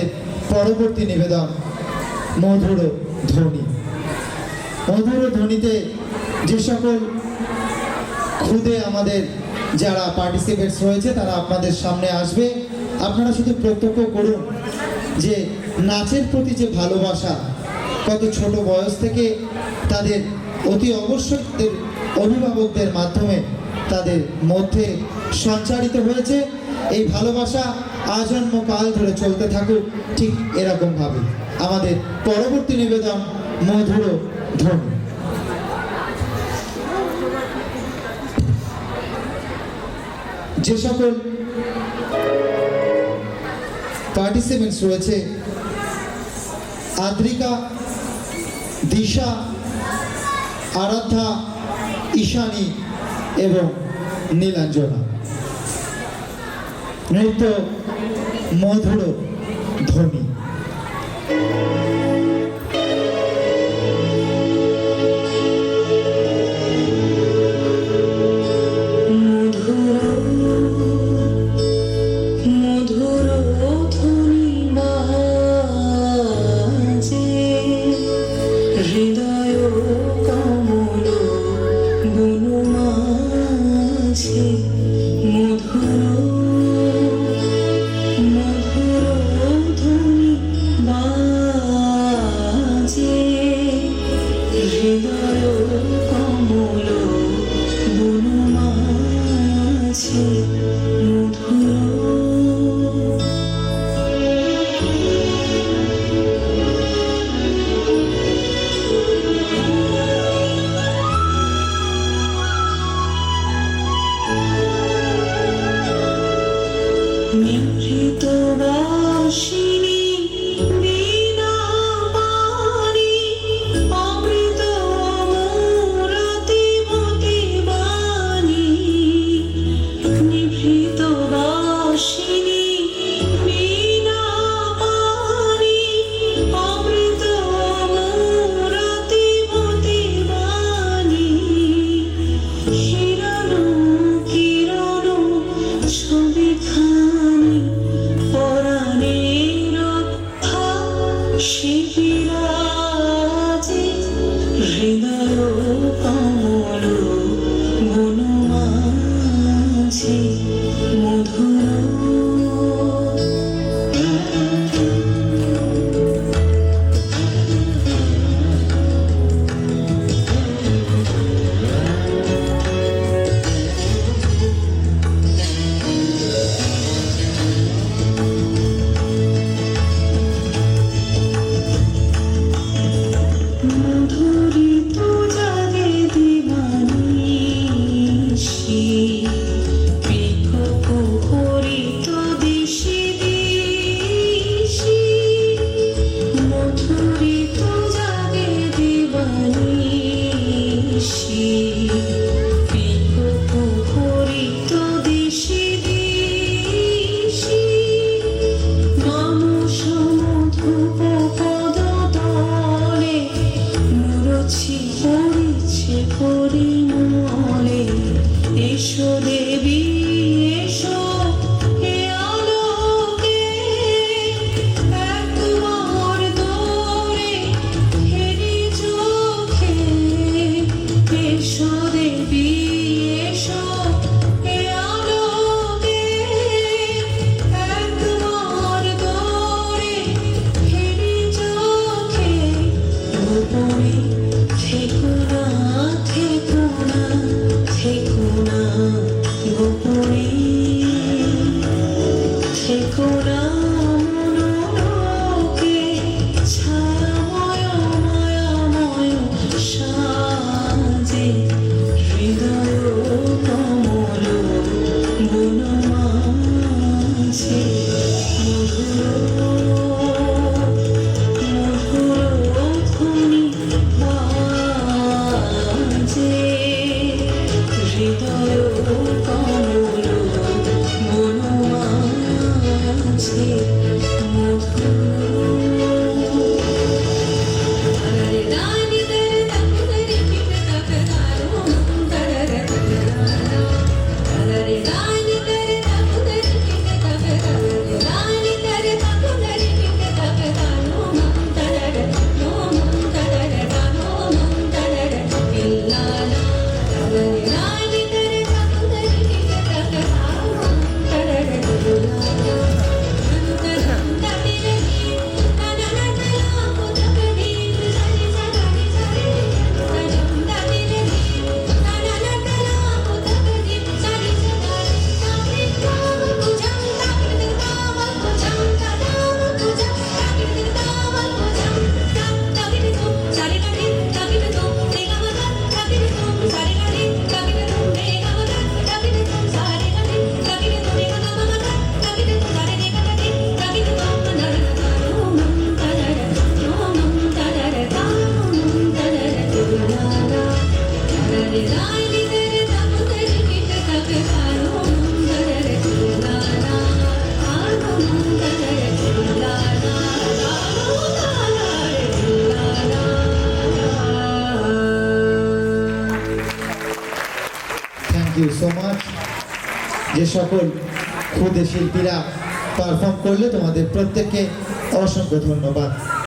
আমাদের পরবর্তী নিবেদন মধুর ধ্বনি। মধুর ধ্বনিতে যে সকল খুদে আমাদের যারা পার্টিসিপেটস রয়েছে তারা আপনাদের সামনে আসবে। আপনারা শুধু প্রত্যক্ষ করুন যে নাচের প্রতি যে ভালোবাসা কত ছোট বয়স থেকে তাদের অতি অবশ্যই অভিভাবকদের মাধ্যমে তাদের মধ্যে সঞ্চারিত হয়েছে। এই ভালোবাসা আজন্ম কাল ধরে চলতে থাকুক ঠিক এরকমভাবে। আমাদের পরবর্তী নিবেদন মধুর ধ্বনি। যে সকল পার্টিসিপেন্টস রয়েছে আদ্রিকা, দিশা, আরাধ্যা, ঈশানী এবং নীলাঞ্জনা, নৃত্য মধুর ধ্বনি। You so much. যে সকল খুদে শিল্পীরা পারফর্ম করলে তোমাদের প্রত্যেককে অসংখ্য ধন্যবাদ।